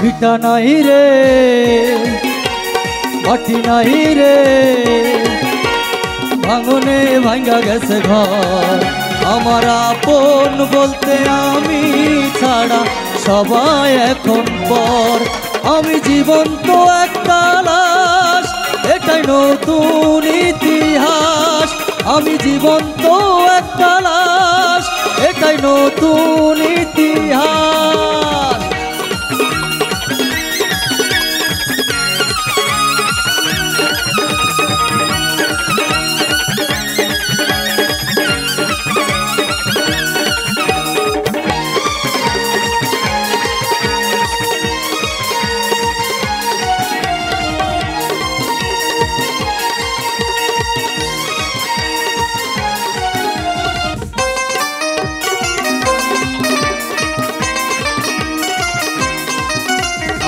ভিটা নাই রে মাটি নাই রে, ভাঙনে ভাঙ্গা গেছে ঘর। আমার আপন বলতে আমি ছাড়া সবাই এখন পর। আমি জীবন্ত একটা লাশ, এটাই নতুন ইতিহাস। আমি জীবন্ত একটা লাশ, এটাই নতুন ইতিহাস।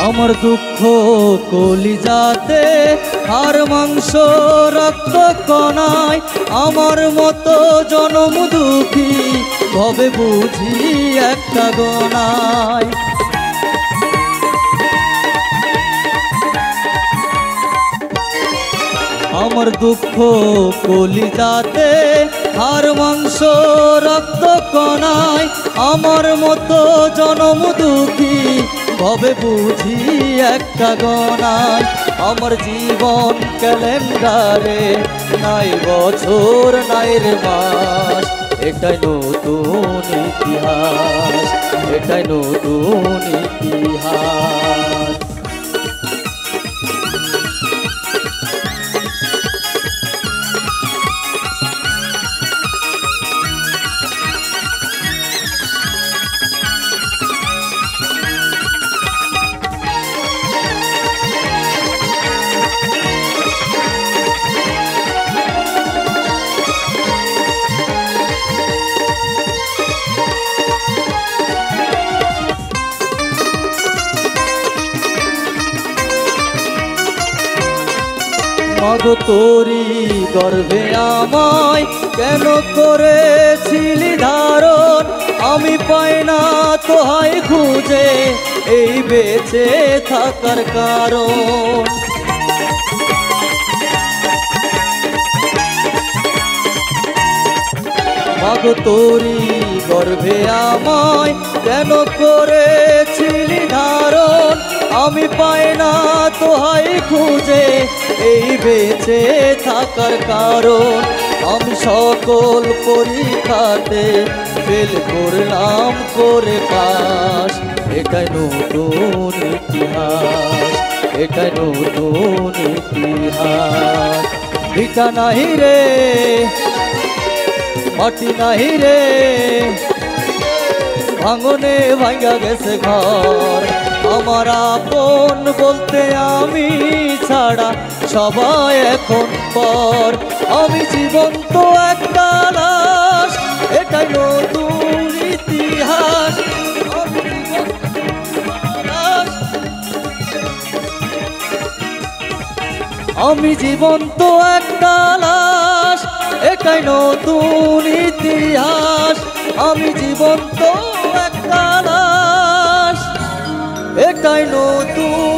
আমার দুঃখ কলিজাতে আর মাংস রক্ত কণায়, আমার মতো জনম দুঃখী ভবে বুঝি একটা গনায়। আমার দুঃখ কলিজাতে আর মাংস রক্ত কণায়, আমার মতো জনম দুঃখী ভবে বুঝি একটা গনায়। আমার জীবন ক্যালেন্ডারে নাই বছর নাই রে মাস, এটাই নতুন ইতিহাস, এটাই নতুন ইতিহাস। মাগো তোরি গর্ভে আমায় কেন করেছিলি ধারণ, আমি পাই না তোহাই খুঁজে এই বেঁচে থাকার কারণ। মাগো তোরি গর্ভে আমায় কেন করেছিলি ধারণ, আমি পাই না তোহাই খুঁজে এই বেঁচে থাকার কারণ। আমি সকল পরীক্ষাতে ফেল করলাম করে পাস, এটাই নতুন ইতিহাস, এটাই নতুন ইতিহাস। ভিটা নাই রে মাটি নাই রে, ভাঙনে ভাঙ্গা গেছে ঘর। আমার আপন বলতে আমি ছাড়া সবাই এখন পর। আমি জীবন্ত একটা লাশ, এটাই নতুন ইতিহাস। আমি জীবন্ত একটা লাশ, এটাই নতুন ইতিহাস। আমি জীবন্ত একটা লাশ, এটাই নতুন